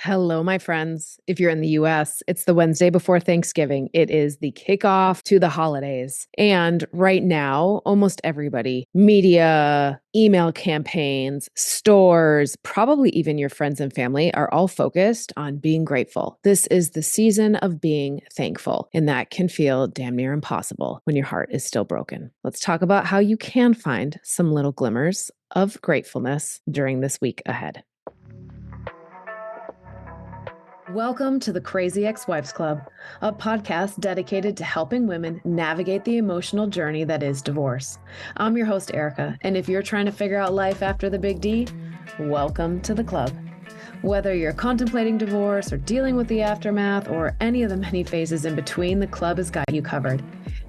Hello, my friends. If you're in the US, it's the Wednesday before Thanksgiving. It is the kickoff to the holidays. And right now, almost everybody, media, email campaigns, stores, probably even your friends and family, are all focused on being grateful. This is the season of being thankful, and that can feel damn near impossible when your heart is still broken. Let's talk about how you can find some little glimmers of gratefulness during this week ahead. Welcome to the Crazy Ex-Wives Club, a podcast dedicated to helping women navigate the emotional journey that is divorce. I'm your host, Erica, and if you're trying to figure out life after the big D, welcome to the club. Whether you're contemplating divorce or dealing with the aftermath or any of the many phases in between, the club has got you covered.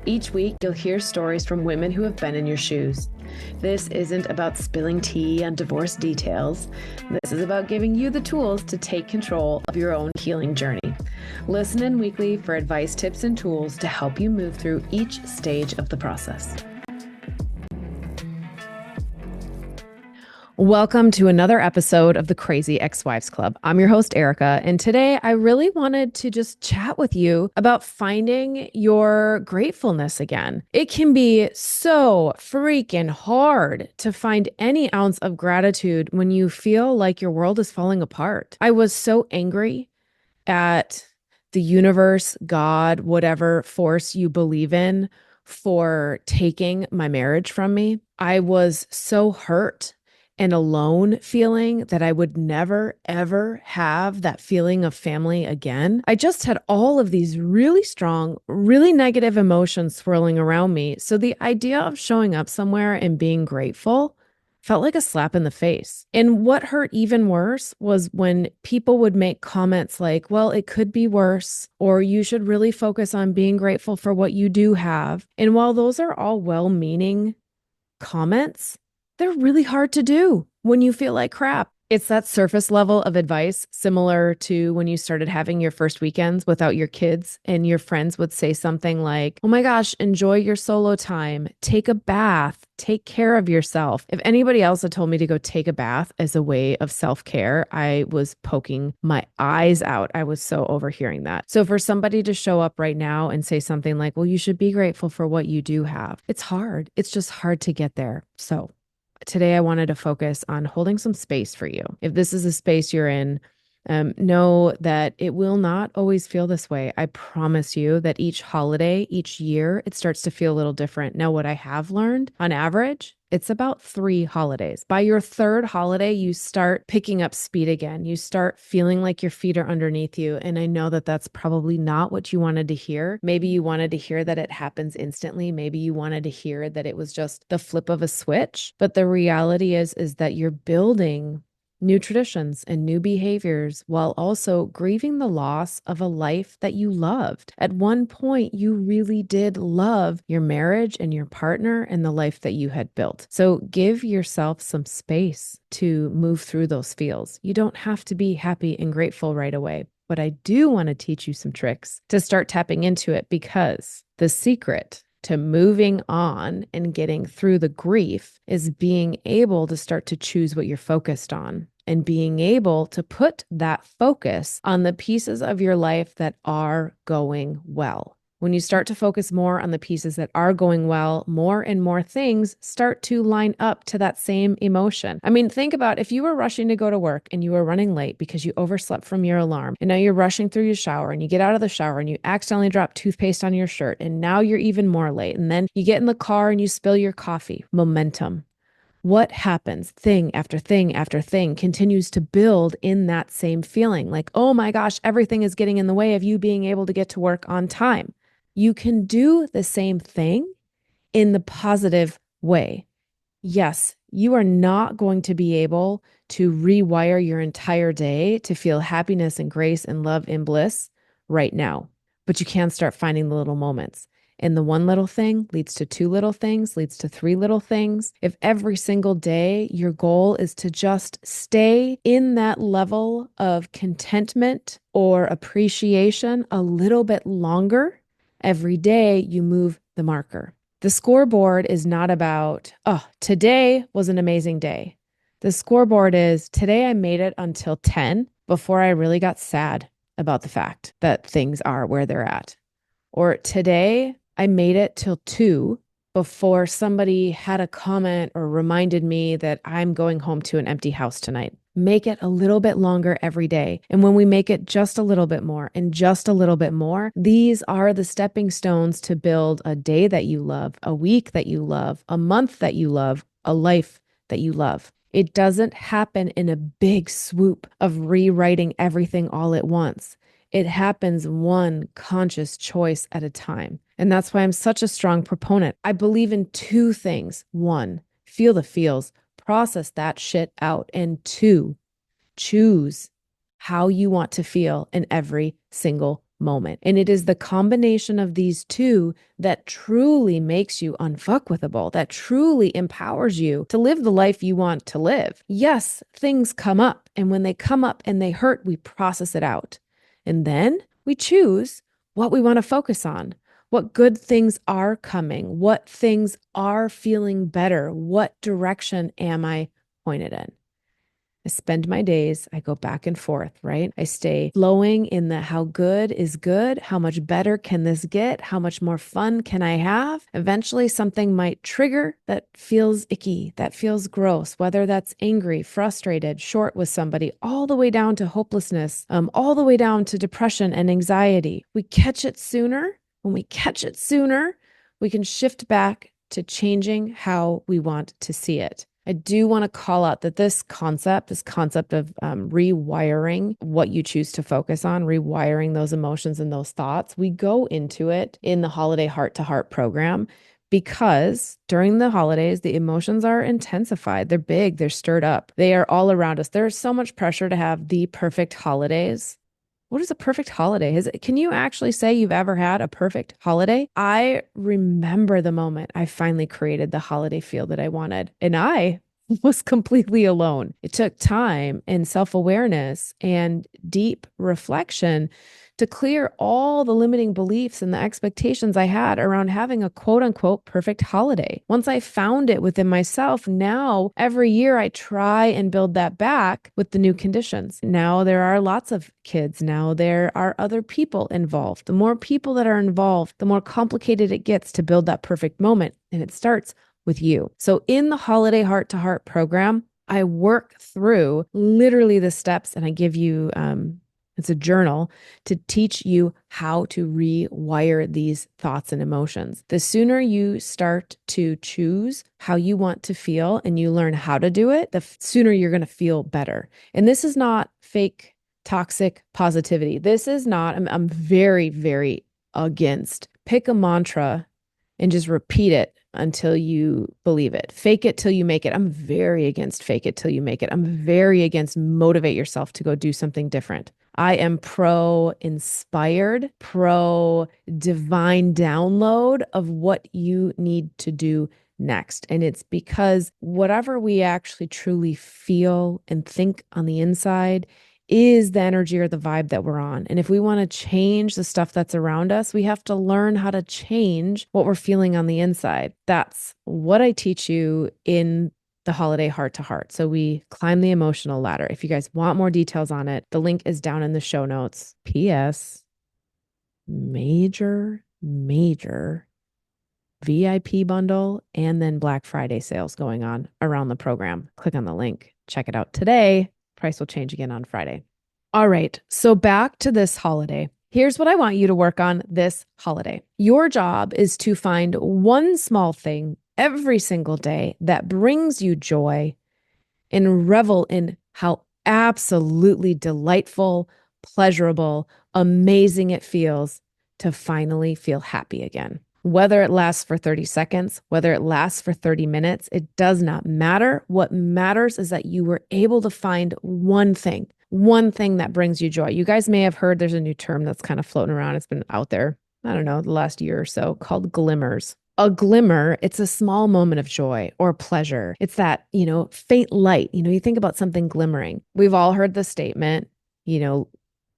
Each week, you'll hear stories from women who have been in your shoes. This isn't about spilling tea on divorce details. This is about giving you the tools to take control of your own healing journey. Listen in weekly for advice, tips, and tools to help you move through each stage of the process. Welcome to another episode of the Crazy Ex-Wives Club. I'm your host, Erica, and today I really wanted to just chat with you about finding your gratefulness again. It can be so freaking hard to find any ounce of gratitude when you feel like your world is falling apart. I was so angry at the universe, God, whatever force you believe in, for taking my marriage from me. I was so hurt and alone feeling that I would never, ever have that feeling of family again. I just had all of these really strong, really negative emotions swirling around me. So the idea of showing up somewhere and being grateful felt like a slap in the face. And what hurt even worse was when people would make comments like, well, it could be worse, or you should really focus on being grateful for what you do have. And while those are all well-meaning comments, they're really hard to do when you feel like crap. It's that surface level of advice, similar to when you started having your first weekends without your kids and your friends would say something like, oh my gosh, enjoy your solo time, take a bath, take care of yourself. If anybody else had told me to go take a bath as a way of self-care, I was poking my eyes out. I was so overhearing that. So for somebody to show up right now and say something like, well, you should be grateful for what you do have. It's hard. It's just hard to get there. So today, I wanted to focus on holding some space for you. If this is a space you're in, know that it will not always feel this way. I promise you that each holiday, each year, it starts to feel a little different. Now, what I have learned on average, it's about 3 holidays. By your 3rd holiday, you start picking up speed again. You start feeling like your feet are underneath you. And I know that that's probably not what you wanted to hear. Maybe you wanted to hear that it happens instantly. Maybe you wanted to hear that it was just the flip of a switch. But the reality is that you're building new traditions and new behaviors while also grieving the loss of a life that you loved. At one point, you really did love your marriage and your partner and the life that you had built. So give yourself some space to move through those feels. You don't have to be happy and grateful right away. But I do want to teach you some tricks to start tapping into it, because the secret to moving on and getting through the grief is being able to start to choose what you're focused on and being able to put that focus on the pieces of your life that are going well. When you start to focus more on the pieces that are going well, more and more things start to line up to that same emotion. I mean, think about if you were rushing to go to work and you were running late because you overslept from your alarm, and now you're rushing through your shower and you get out of the shower and you accidentally drop toothpaste on your shirt, and now you're even more late. And then you get in the car and you spill your coffee. Momentum. What happens? Thing after thing after thing continues to build in that same feeling like, oh my gosh, everything is getting in the way of you being able to get to work on time. You can do the same thing in the positive way. Yes, you are not going to be able to rewire your entire day to feel happiness and grace and love and bliss right now, but you can start finding the little moments. And the one little thing leads to 2 little things, leads to 3 little things. If every single day your goal is to just stay in that level of contentment or appreciation a little bit longer, every day you move the marker. The scoreboard is not about, oh, today was an amazing day. The scoreboard is, today I made it until 10. before I really got sad about the fact that things are where they're at. Or today I made it till 2 before somebody had a comment or reminded me that I'm going home to an empty house tonight. Make it a little bit longer every day. And when we make it just a little bit more and just a little bit more, these are the stepping stones to build a day that you love, a week that you love, a month that you love, a life that you love. It doesn't happen in a big swoop of rewriting everything all at once. It happens one conscious choice at a time. And that's why I'm such a strong proponent. I believe in 2 things. 1, feel the feels, process that shit out. And 2, choose how you want to feel in every single moment. And it is the combination of these 2 that truly makes you unfuckwithable, that truly empowers you to live the life you want to live. Yes, things come up. And when they come up and they hurt, we process it out. And then we choose what we want to focus on, what good things are coming, what things are feeling better, what direction am I pointed in. I spend my days, I go back and forth, right? I stay flowing in the how good is good, how much better can this get, how much more fun can I have? Eventually, something might trigger that feels icky, that feels gross, whether that's angry, frustrated, short with somebody, all the way down to hopelessness, all the way down to depression and anxiety. We catch it sooner. When we catch it sooner, we can shift back to changing how we want to see it. I do want to call out that this concept of rewiring what you choose to focus on, rewiring those emotions and those thoughts, we go into it in the holiday heart to heart program because during the holidays, the emotions are intensified. They're big, they're stirred up. They are all around us. There's so much pressure to have the perfect holidays. What is a perfect holiday? Can you actually say you've ever had a perfect holiday? I remember the moment I finally created the holiday feel that I wanted, and I was completely alone. It took time and self-awareness and deep reflection to clear all the limiting beliefs and the expectations I had around having a quote unquote perfect holiday. Once I found it within myself, now every year I try and build that back with the new conditions. Now there are lots of kids. Now there are other people involved. The more people that are involved, the more complicated it gets to build that perfect moment. And it starts with you. So in the Holiday Heart to Heart program, I work through literally the steps and I give you, it's a journal to teach you how to rewire these thoughts and emotions. The sooner you start to choose how you want to feel and you learn how to do it, the sooner you're going to feel better. And this is not fake toxic positivity. This is not, I'm very, very against. Pick a mantra and just repeat it until you believe it. Fake it till you make it. I'm very against fake it till you make it. I'm very against motivate yourself to go do something different. I am pro inspired, pro divine download of what you need to do next. And it's because whatever we actually truly feel and think on the inside is the energy or the vibe that we're on. And if we want to change the stuff that's around us, we have to learn how to change what we're feeling on the inside. That's what I teach you in the Holiday Heart to Heart. So we climb the emotional ladder. If you guys want more details on it, the link is down in the show notes. P.S. Major VIP bundle and then Black Friday sales going on around the program. Click on the link. Check it out today. Price will change again on Friday. All right. So back to this holiday. Here's what I want you to work on this holiday. Your job is to find one small thing every single day that brings you joy and revel in how absolutely delightful, pleasurable, amazing it feels to finally feel happy again. Whether it lasts for 30 seconds, whether it lasts for 30 minutes, it does not matter. What matters is that you were able to find one thing that brings you joy. You guys may have heard there's a new term that's kind of floating around. It's been out there, I don't know, the last year or so, called glimmers. A glimmer, it's a small moment of joy or pleasure. It's that, faint light. You think about something glimmering. We've all heard the statement,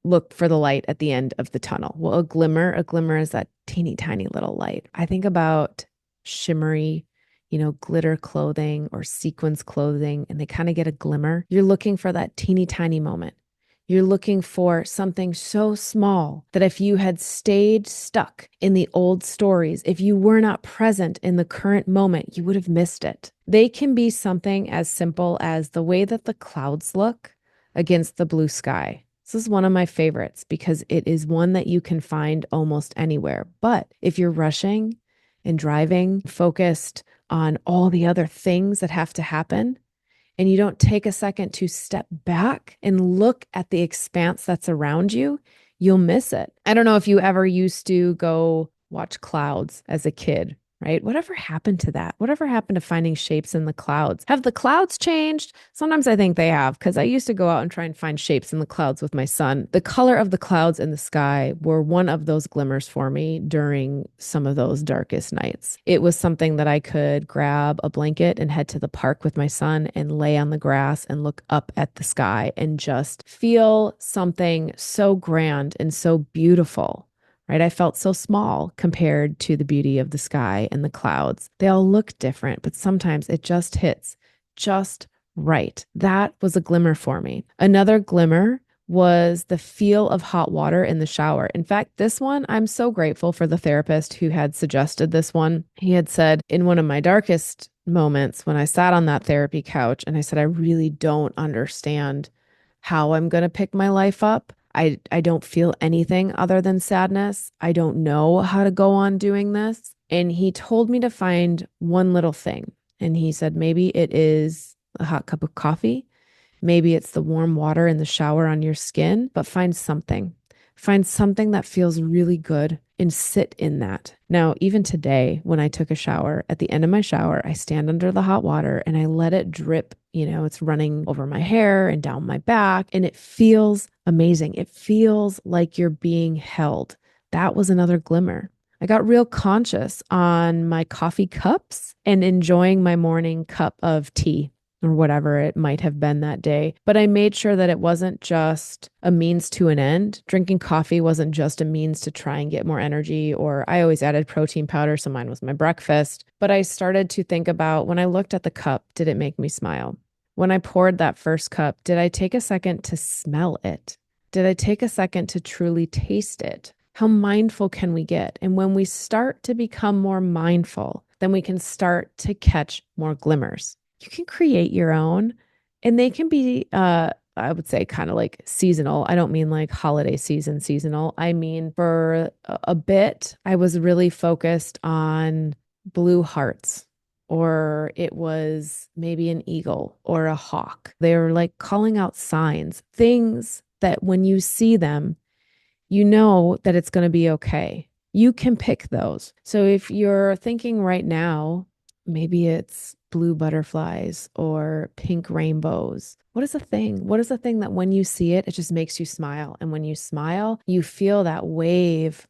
look for the light at the end of the tunnel. Well, a glimmer is that teeny tiny little light. I think about shimmery, glitter clothing or sequins clothing, and they kind of get a glimmer. You're looking for that teeny tiny moment. You're looking for something so small that if you had stayed stuck in the old stories, if you were not present in the current moment, you would have missed it. They can be something as simple as the way that the clouds look against the blue sky. This is one of my favorites because it is one that you can find almost anywhere. But if you're rushing and driving, focused on all the other things that have to happen, and you don't take a second to step back and look at the expanse that's around you, you'll miss it. I don't know if you ever used to go watch clouds as a kid, right? Whatever happened to that? Whatever happened to finding shapes in the clouds? Have the clouds changed? Sometimes I think they have, because I used to go out and try and find shapes in the clouds with my son. The color of the clouds in the sky were one of those glimmers for me during some of those darkest nights. It was something that I could grab a blanket and head to the park with my son and lay on the grass and look up at the sky and just feel something so grand and so beautiful. Right? I felt so small compared to the beauty of the sky and the clouds. They all look different, but sometimes it just hits just right. That was a glimmer for me. Another glimmer was the feel of hot water in the shower. In fact, this one, I'm so grateful for the therapist who had suggested this one. He had said in one of my darkest moments when I sat on that therapy couch and I said, I really don't understand how I'm going to pick my life up. I don't feel anything other than sadness. I don't know how to go on doing this. And he told me to find one little thing. And he said, maybe it is a hot cup of coffee. Maybe it's the warm water in the shower on your skin, but find something. Find something that feels really good and sit in that. Now, even today, when I took a shower, at the end of my shower, I stand under the hot water and I let it drip. It's running over my hair and down my back, and it feels amazing. It feels like you're being held. That was another glimmer. I got real conscious on my coffee cups and enjoying my morning cup of tea or whatever it might have been that day. But I made sure that it wasn't just a means to an end. Drinking coffee wasn't just a means to try and get more energy, or I always added protein powder, so mine was my breakfast. But I started to think about, when I looked at the cup, did it make me smile? When I poured that first cup, did I take a second to smell it? Did I take a second to truly taste it? How mindful can we get? And when we start to become more mindful, then we can start to catch more glimmers. You can create your own, and they can be, I would say, kind of like seasonal. I don't mean like holiday season seasonal. I mean, for a bit, I was really focused on blue hearts, or it was maybe an eagle or a hawk. They were like calling out signs, things that when you see them, you know that it's going to be okay. You can pick those. So if you're thinking right now, maybe it's blue butterflies or pink rainbows. What is the thing? What is the thing that when you see it, it just makes you smile? And when you smile, you feel that wave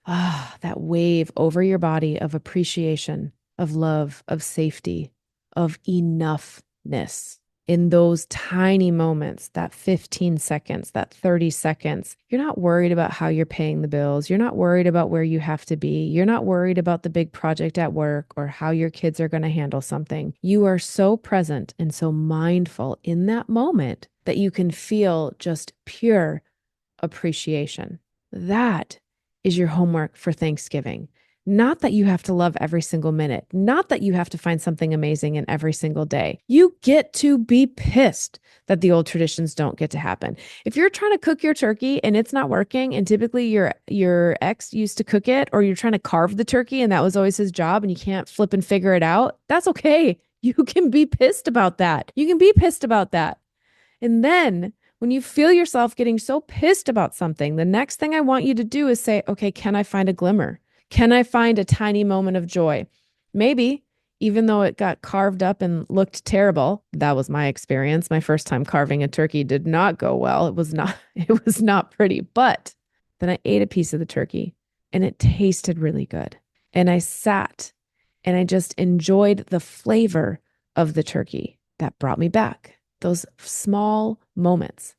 over your body of appreciation, of love, of safety, of enoughness. In those tiny moments, that 15 seconds, that 30 seconds, you're not worried about how you're paying the bills. You're not worried about where you have to be. You're not worried about the big project at work or how your kids are going to handle something. You are so present and so mindful in that moment that you can feel just pure appreciation. That is your homework for Thanksgiving. Not that you have to love every single minute, not that you have to find something amazing in every single day. You get to be pissed that the old traditions don't get to happen. If you're trying to cook your turkey and it's not working, and typically your ex used to cook it, or you're trying to carve the turkey and that was always his job and you can't flip and figure it out, that's okay. You can be pissed about that. You can be pissed about that. And then when you feel yourself getting so pissed about something, the next thing I want you to do is say, okay, can I find a glimmer? Can I find a tiny moment of joy? Maybe, even though it got carved up and looked terrible, that was my experience. My first time carving a turkey did not go well. It was not pretty, but then I ate a piece of the turkey and it tasted really good. And I sat and I just enjoyed the flavor of the turkey. That brought me back. Those small moments.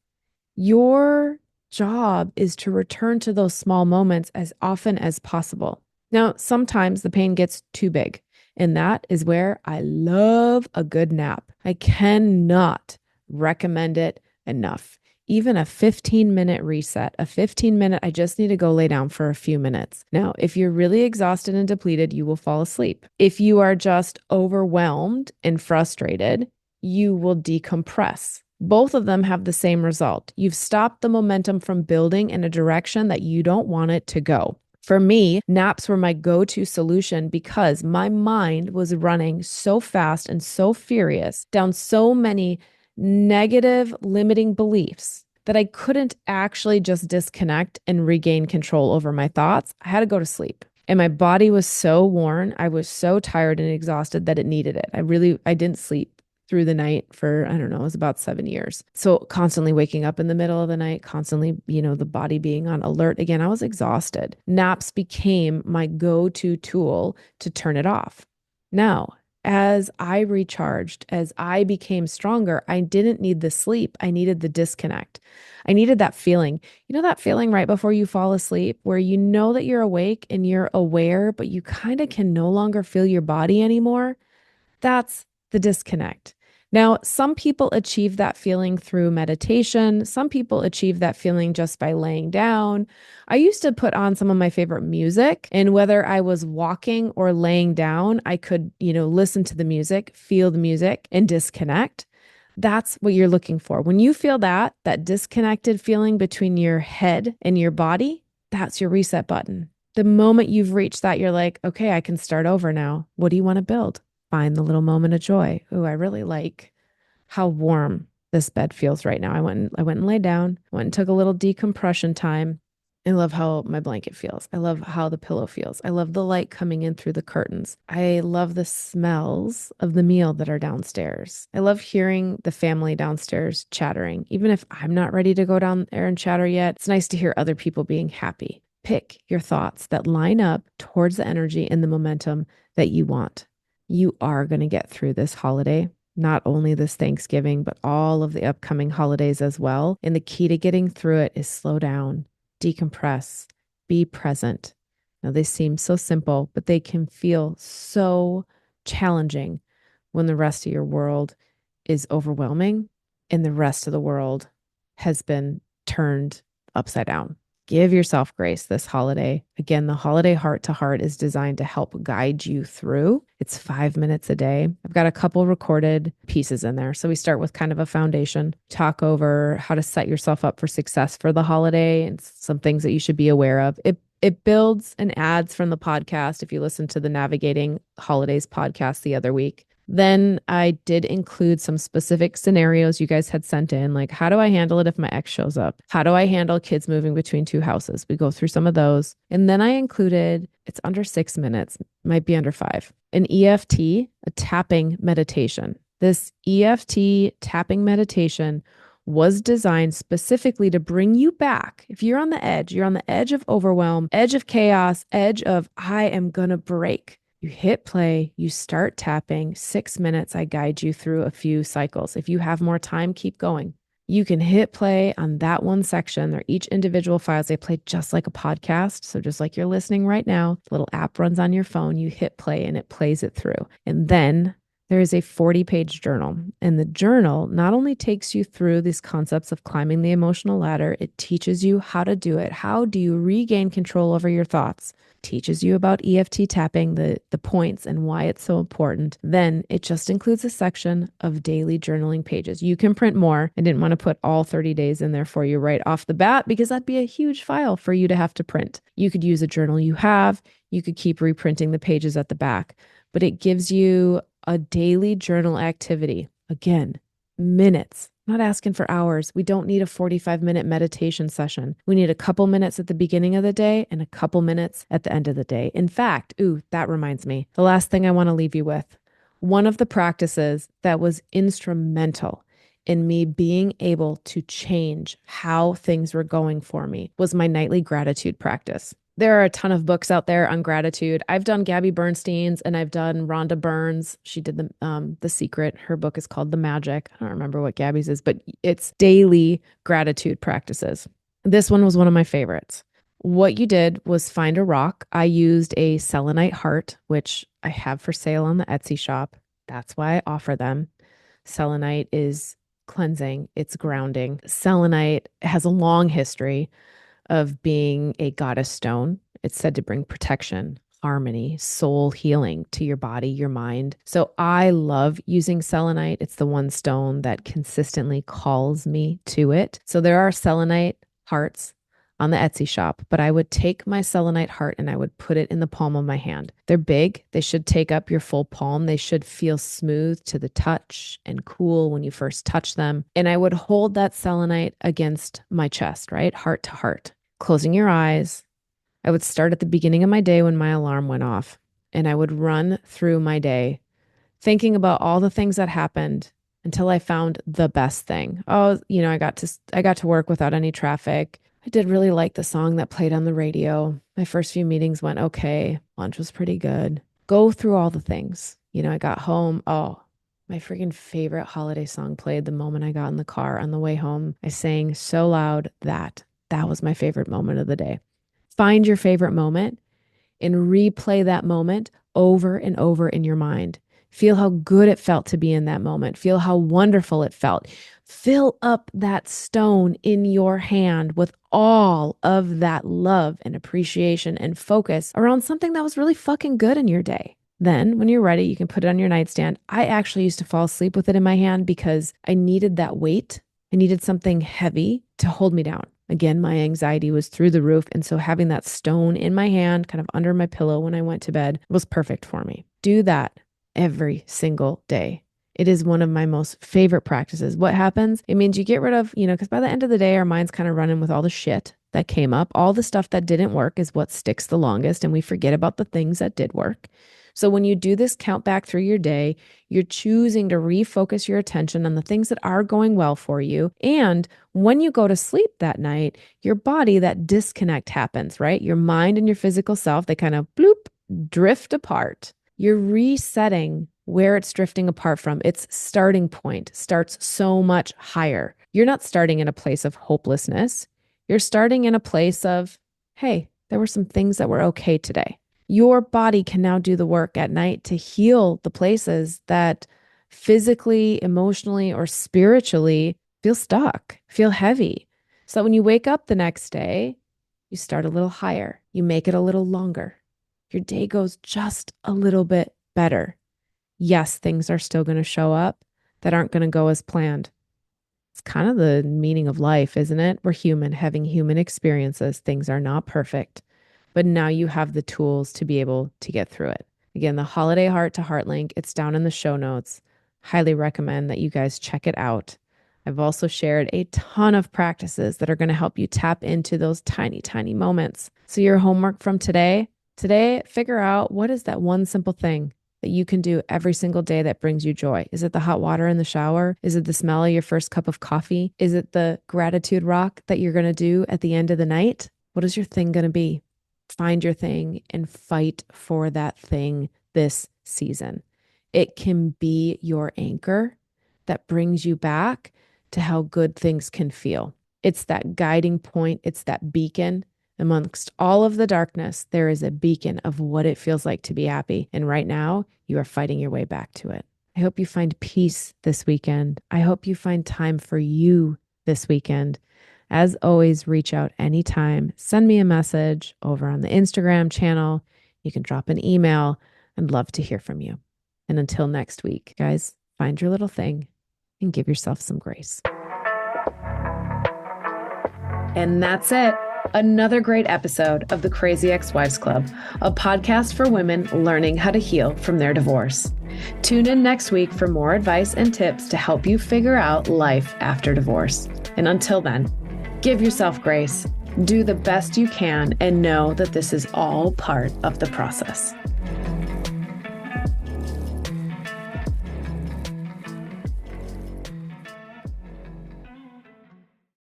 Your job is to return to those small moments as often as possible. Now, sometimes the pain gets too big, and that is where I love a good nap. I cannot recommend it enough. even a 15-minute reset, a 15-minute, I just need to go lay down for a few minutes. Now, if you're really exhausted and depleted, you will fall asleep. If you are just overwhelmed and frustrated, you will decompress. Both of them have the same result. You've stopped the momentum from building in a direction that you don't want it to go. For me, naps were my go-to solution because my mind was running so fast and so furious down so many negative limiting beliefs that I couldn't actually just disconnect and regain control over my thoughts. I had to go to sleep. And my body was so worn. I was so tired and exhausted that it needed it. I didn't sleep through the night for, I don't know, it was about 7 years. So constantly waking up in the middle of the night, constantly, the body being on alert. Again, I was exhausted. Naps became my go-to tool to turn it off. Now, as I recharged, as I became stronger, I didn't need the sleep. I needed the disconnect. I needed that feeling. That feeling right before you fall asleep where you know that you're awake and you're aware, but you kind of can no longer feel your body anymore? That's the disconnect. Now, some people achieve that feeling through meditation. Some people achieve that feeling just by laying down. I used to put on some of my favorite music, and whether I was walking or laying down, I could, listen to the music, feel the music, and disconnect. That's what you're looking for. When you feel that disconnected feeling between your head and your body, that's your reset button. The moment you've reached that, you're like, okay, I can start over now. What do you want to build? Find the little moment of joy. Ooh, I really like how warm this bed feels right now. I went and laid down, went and took a little decompression time. I love how my blanket feels. I love how the pillow feels. I love the light coming in through the curtains. I love the smells of the meal that are downstairs. I love hearing the family downstairs chattering. Even if I'm not ready to go down there and chatter yet, it's nice to hear other people being happy. Pick your thoughts that line up towards the energy and the momentum that you want. You are going to get through this holiday, not only this Thanksgiving, but all of the upcoming holidays as well. And the key to getting through it is slow down, decompress, be present. Now, they seem so simple, but they can feel so challenging when the rest of your world is overwhelming and the rest of the world has been turned upside down. Give yourself grace this holiday. Again, the holiday heart to heart is designed to help guide you through. It's 5 minutes a day. I've got a couple recorded pieces in there. So we start with kind of a foundation, talk over how to set yourself up for success for the holiday and some things that you should be aware of. It builds and adds from the podcast. If you listen to the Navigating Holidays podcast the other week, then I did include some specific scenarios you guys had sent in, like how do I handle it if my ex shows up? How do I handle kids moving between two houses? We go through some of those. And then I included, it's under 6 minutes, might be under 5, an EFT, a tapping meditation. This EFT tapping meditation was designed specifically to bring you back. If you're on the edge of overwhelm, edge of chaos, edge of I am gonna break. You hit play, you start tapping. 6 minutes, I guide you through a few cycles. If you have more time, keep going. You can hit play on that one section. They're each individual files. They play just like a podcast. So just like you're listening right now, the little app runs on your phone, you hit play and it plays it through. And then there is a 40-page journal. And the journal not only takes you through these concepts of climbing the emotional ladder, it teaches you how to do it. How do you regain control over your thoughts? Teaches you about EFT tapping, the points and why it's so important. Then it just includes a section of daily journaling pages. You can print more. I didn't want to put all 30 days in there for you right off the bat because that'd be a huge file for you to have to print. You could use a journal you have. You could keep reprinting the pages at the back, but it gives you a daily journal activity. Again, minutes. I'm not asking for hours. We don't need a 45-minute meditation session. We need a couple minutes at the beginning of the day and a couple minutes at the end of the day. In fact, that reminds me, the last thing I want to leave you with, one of the practices that was instrumental in me being able to change how things were going for me was my nightly gratitude practice. There are a ton of books out there on gratitude. I've done Gabby Bernstein's and I've done Rhonda Byrne's. She did The Secret. Her book is called The Magic. I don't remember what Gabby's is, but it's daily gratitude practices. This one was one of my favorites. What you did was find a rock. I used a selenite heart, which I have for sale on the Etsy shop. That's why I offer them. Selenite is cleansing, it's grounding. Selenite has a long history of being a goddess stone. It's said to bring protection, harmony, soul healing to your body, your mind. So I love using selenite. It's the one stone that consistently calls me to it. So there are selenite hearts on the Etsy shop, but I would take my selenite heart and I would put it in the palm of my hand. They're big. They should take up your full palm. They should feel smooth to the touch and cool when you first touch them. And I would hold that selenite against my chest, right? Heart to heart. Closing your eyes. I would start at the beginning of my day when my alarm went off, and I would run through my day thinking about all the things that happened until I found the best thing. Oh, I got to work without any traffic. I did really like the song that played on the radio. My first few meetings went okay. Lunch was pretty good. Go through all the things. I got home. Oh, my freaking favorite holiday song played the moment I got in the car on the way home. I sang so loud that was my favorite moment of the day. Find your favorite moment and replay that moment over and over in your mind. Feel how good it felt to be in that moment. Feel how wonderful it felt. Fill up that stone in your hand with all of that love and appreciation and focus around something that was really fucking good in your day. Then when you're ready, you can put it on your nightstand. I actually used to fall asleep with it in my hand because I needed that weight. I needed something heavy to hold me down. Again, my anxiety was through the roof. And so having that stone in my hand, kind of under my pillow when I went to bed, was perfect for me. Do that every single day. It is one of my most favorite practices. What happens? It means you get rid of, because by the end of the day, our mind's kind of running with all the shit that came up. All the stuff that didn't work is what sticks the longest. And we forget about the things that did work. So when you do this count back through your day, you're choosing to refocus your attention on the things that are going well for you. And when you go to sleep that night, your body, that disconnect happens, right? Your mind and your physical self, they kind of bloop, drift apart. You're resetting where it's drifting apart from. Its starting point starts so much higher. You're not starting in a place of hopelessness. You're starting in a place of, hey, there were some things that were okay today. Your body can now do the work at night to heal the places that physically, emotionally, or spiritually feel stuck, feel heavy. So that when you wake up the next day, you start a little higher. You make it a little longer. Your day goes just a little bit better. Yes, things are still going to show up that aren't going to go as planned. It's kind of the meaning of life, isn't it? We're human, having human experiences. Things are not perfect. But now you have the tools to be able to get through it. Again, the Holiday Heart to Heart link, it's down in the show notes. Highly recommend that you guys check it out. I've also shared a ton of practices that are going to help you tap into those tiny, tiny moments. So your homework from today, figure out what is that one simple thing that you can do every single day that brings you joy. Is it the hot water in the shower? Is it the smell of your first cup of coffee? Is it the gratitude rock that you're going to do at the end of the night? What is your thing going to be? Find your thing and fight for that thing this season. It can be your anchor that brings you back to how good things can feel. It's that guiding point. It's that beacon. Amongst all of the darkness, there is a beacon of what it feels like to be happy. And right now, you are fighting your way back to it. I hope you find peace this weekend. I hope you find time for you this weekend. As always, reach out anytime. Send me a message over on the Instagram channel. You can drop an email. I'd love to hear from you. And until next week, guys, find your little thing and give yourself some grace. And that's it. Another great episode of the Crazy Ex-Wives Club, a podcast for women learning how to heal from their divorce. Tune in next week for more advice and tips to help you figure out life after divorce. And until then, give yourself grace, do the best you can, and know that this is all part of the process.